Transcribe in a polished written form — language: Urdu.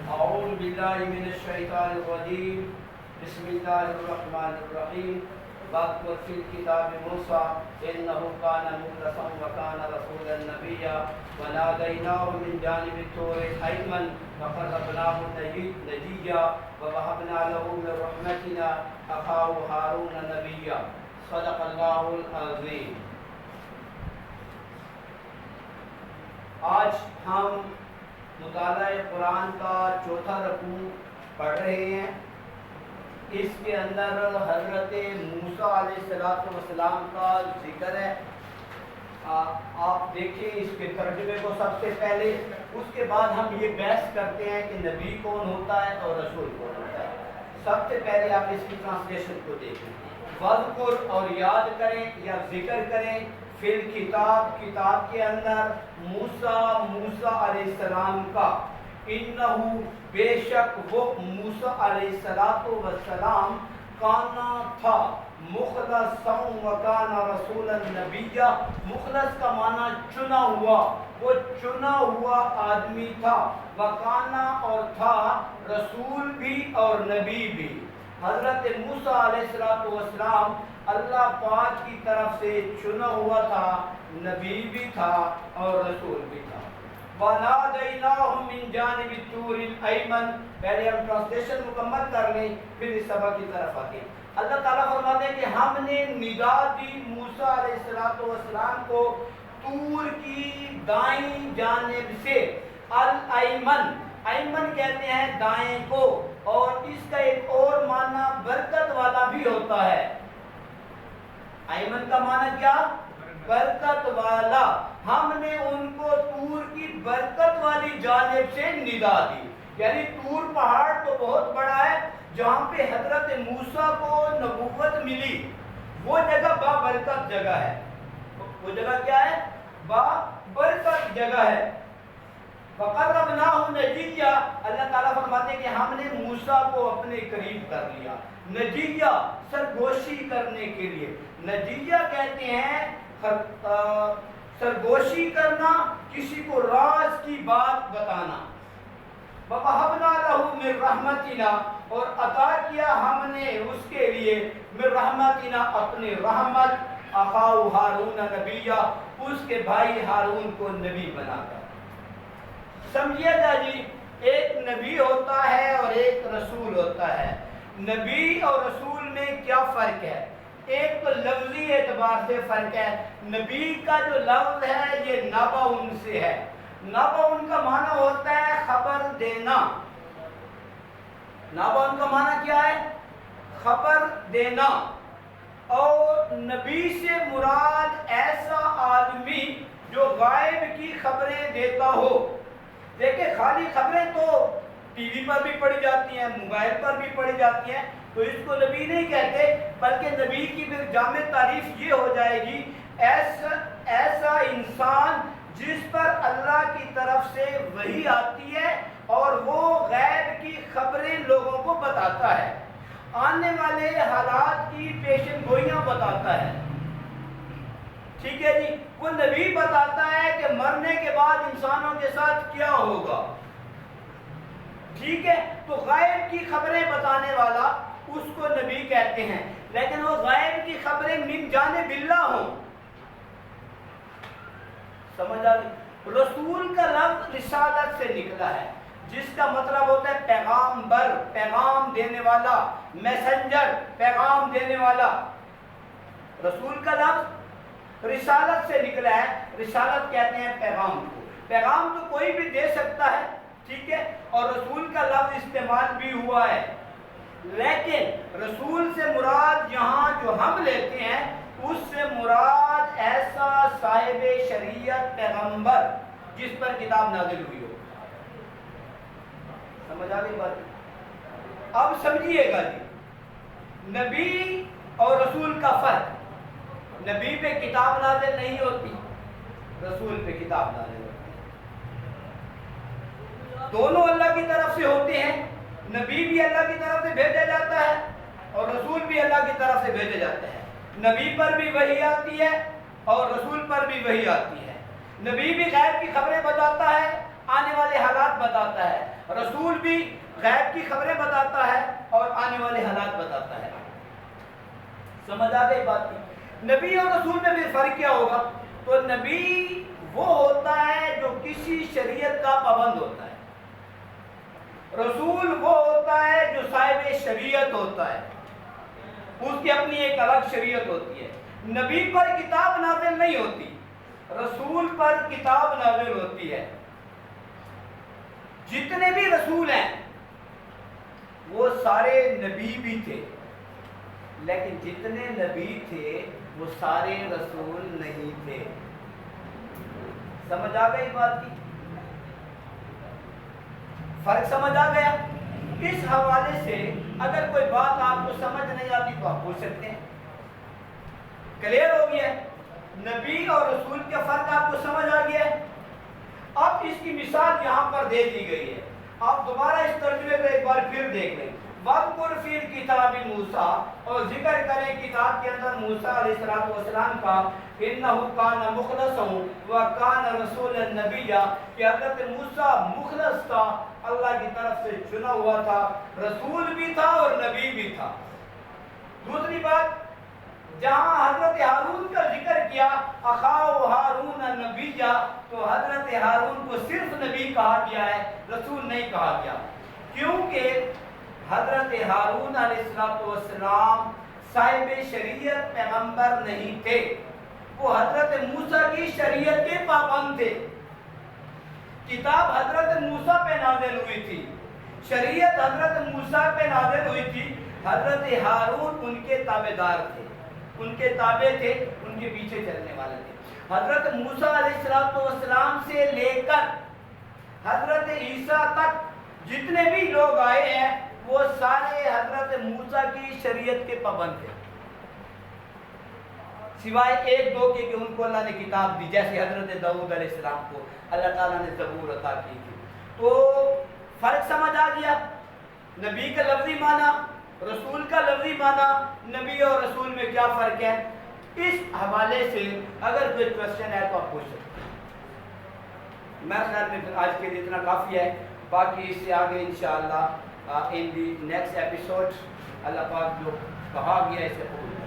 أعوذ بالله من الشيطان الرجيم بسم الله الرحمن الرحيم واذكر في الكتاب موسى إنه كان مخلصا وكان رسولا نبيا وناديناه من جانب الطور الأيمن وقربناه نجيا ووهبنا له من رحمتنا أخاه هارون نبيا صدق الله العظيم۔ آج ہم مطالعہ قرآن کا چوتھا رکوع پڑھ رہے ہیں۔ اس کے اندر حضرت موسیٰ علیہ السلام کا ذکر ہے۔ آپ دیکھیں اس کے ترجمے کو سب سے پہلے، اس کے بعد ہم یہ بحث کرتے ہیں کہ نبی کون ہوتا ہے اور رسول کون ہوتا ہے۔ سب سے پہلے آپ اس کی ٹرانسلیشن کو دیکھیں۔ وذکر اور یاد کریں یا ذکر کریں، فی الکتاب کتاب کے اندر، موسیٰ علیہ السلام کا، انہو بے شک وہ موسیٰ علیہ السلام کانا تھا، مخلصا وکانا رسولا نبیا، مخلص کا معنی چنا ہوا، وہ چنا ہوا آدمی تھا، وکانا اور تھا، رسول بھی اور نبی بھی۔ حضرت موسیٰ علیہ السلام اللہ پاک کی طرف سے چنا ہوا تھا، نبی بھی تھا اور رسول بھی تھا۔ وَنَادَيْنَاهُ مِنْ جَانِبِ الطُّورِ الْأَيْمَنِ، پہلے ہم ٹرانسلیشن مکمل کر لیں پھر اس سبق کی طرف آتے ہیں۔ اللہ تعالیٰ فرماتے ہیں کہ ہم نے ندا دی موسیٰ علیہ السلام کو طور کی دائیں جانب سے، الایمن، ایمن کہتے ہیں دائیں کو، اور اس کا ایک اور معنی برکت والا بھی ہوتا ہے۔ ایمن کا معنی کیا؟ برکت والا۔ ہم نے ان کو طور کی برکت والی جانب سے ندا دی، یعنی طور پہاڑ تو بہت بڑا ہے جہاں پہ حضرت موسیٰ کو نبوت ملی، وہ جگہ بابرکت جگہ ہے۔ وہ جگہ کیا ہے؟ بابرکت جگہ ہے۔ وَقَرَّبْنَاهُ نَجِيًّا، اللہ تعالیٰ فرماتے ہیں کہ ہم نے موسیٰ کو اپنے قریب کر لیا۔ نجیہ، سرگوشی کرنے کے لیے۔ نجیہ کہتے ہیں سرگوشی کرنا، کسی کو راز کی بات بتانا۔ وَوَهَبْنَا لَهُ مِن رَحْمَتِنَا، اور عطا کیا ہم نے اس کے لیے، من رحمتنا اپنی رحمت، اخاہ ہارون نبیہ، اس کے بھائی ہارون کو نبی بنا کر۔ سمجھیے گا جی، ایک نبی ہوتا ہے اور ایک رسول ہوتا ہے۔ نبی اور رسول میں کیا فرق ہے؟ ایک تو لفظی اعتبار سے فرق ہے۔ نبی کا جو لفظ ہے یہ نبأ سے ہے۔ نبأ کا معنی ہوتا ہے خبر دینا۔ نبأ کا معنی کیا ہے؟ خبر دینا۔ اور نبی سے مراد ایسا آدمی جو غائب کی خبریں دیتا ہو۔ دیکھیں خالی خبریں تو ٹی وی پر بھی پڑھی جاتی ہیں، موبائل پر بھی پڑھی جاتی ہیں، تو اس کو نبی نہیں کہتے، بلکہ نبی کی پھر جامع تعریف یہ ہو جائے گی، ایسا انسان جس پر اللہ کی طرف سے وحی آتی ہے اور وہ غیب کی خبریں لوگوں کو بتاتا ہے، آنے والے حالات کی پیشن گوئیاں بتاتا ہے۔ ٹھیک ہے جی، وہ نبی بتاتا ہے کہ مرنے کے بعد انسانوں کے ساتھ کیا ہوگا۔ ٹھیک ہے، تو غیب کی خبریں بتانے والا اس کو نبی کہتے ہیں، لیکن وہ غیب کی خبریں من جانب اللہ ہوں۔ سمجھ آ گئی؟ رسول کا لفظ رسالت سے نکلا ہے، جس کا مطلب ہوتا ہے پیغامبر، پیغام دینے والا، میسنجر، پیغام دینے والا۔ رسول کا لفظ رسالت سے نکلا ہے۔ رسالت کہتے ہیں پیغام کو۔ پیغام تو کوئی بھی دے سکتا ہے، ٹھیک ہے، اور رسول کا لفظ استعمال بھی ہوا ہے، لیکن رسول سے مراد یہاں جو ہم لیتے ہیں اس سے مراد ایسا صاحب شریعت پیغمبر جس پر کتاب نازل ہوئی ہو۔ سمجھ آ گئی بات؟ اب سمجھیے گا جی، نبی اور رسول کا فرق۔ نبی پہ کتاب نازل نہیں ہوتی، رسول پہ کتاب نازل ہوتی ہے۔ دونوں اللہ کی طرف سے ہوتے ہیں، نبی بھی اللہ کی طرف سے بھیجا جاتا ہے اور رسول بھی اللہ کی طرف سے بھیجے جاتے ہیں۔ نبی پر بھی وحی آتی ہے اور رسول پر بھی وحی آتی ہے۔ نبی بھی غیب کی خبریں بتاتا ہے، آنے والے حالات بتاتا ہے، رسول بھی غیب کی خبریں بتاتا ہے اور آنے والے حالات بتاتا ہے۔ سمجھ آ گئی بات کی؟ نبی اور رسول میں بھی فرق کیا ہوگا؟ تو نبی وہ ہوتا ہے جو کسی شریعت کا پابند ہوتا ہے، رسول وہ ہوتا ہے جو صاحب شریعت ہوتا ہے، اس کی اپنی ایک الگ شریعت ہوتی ہے۔ نبی پر کتاب نازل نہیں ہوتی، رسول پر کتاب نازل ہوتی ہے۔ جتنے بھی رسول ہیں وہ سارے نبی بھی تھے، لیکن جتنے نبی تھے وہ سارے رسول نہیں تھے۔ سمجھ آ گئی بات کی؟ فرق سمجھ آ گیا؟ اس حوالے سے اگر کوئی بات آپ کو سمجھ نہیں آتی تو آپ پوچھ سکتے ہیں۔ کلیئر ہو گیا ہے؟ نبی اور رسول کا فرق آپ کو سمجھ آ گیا ہے؟ اب اس کی مثال یہاں پر دے دی گئی ہے، آپ دوبارہ اس ترجمے کو ایک بار پھر دیکھ لیں۔ وَاذْكُرْ فِي الْكِتَابِ مُوسَىٰ، اور ذکر کریں کتاب کے اندر موسیٰ علیہ السلام کا، إِنَّهُ كَانَ مُخْلَصًا وَكَانَ رَسُولًا نَبِيًّا، کہ حضرت موسیٰ مخلص تھا، اللہ کی طرف سے چنا ہوا تھا، رسول بھی تھا اور نبی بھی تھا۔ دوسری بات، جہاں حضرت ہارون کا ذکر کیا، اخاہ ہارون نبیّا، تو حضرت ہارون کو صرف نبی کہا گیا ہے، رسول نہیں کہا گیا، کیونکہ حضرت ہارون علیہ السلام صاحب شریعت پیغمبر نہیں تھے، وہ حضرت موسیٰ کی شریعت کے پابند تھے۔ کتاب حضرت موسیٰ پہ نازل ہوئی تھی، شریعت حضرت موسیٰ پہ نازل ہوئی تھی، حضرت ہارون ان کے تابعدار تھے، ان کے تابع تھے، ان کے پیچھے چلنے والے تھے۔ حضرت موسیٰ علیہ السلام سے لے کر حضرت عیسیٰ تک جتنے بھی لوگ آئے ہیں وہ سارے حضرت موسیٰ کی شریعت کے پابند تھے، سوائے ایک دو کے کہ ان کو اللہ نے کتاب دی، جیسے حضرت داؤد علیہ السلام کو اللہ تعالیٰ نے زبور عطا کی تھی۔ تو فرق سمجھ آ گیا؟ نبی کا لفظی معنی، رسول کا لفظی معنی، نبی اور رسول میں کیا فرق ہے؟ اس حوالے سے اگر کوئی کوشچن ہے تو آپ پوچھ سکتے ہیں۔ میں خیال میں آج کے لیے اتنا کافی ہے، باقی اس سے آگے انشاءاللہ ان دی نیکسٹ ایپیسوڈ اللہ پاک جو کہا گیا ہے اسے قبول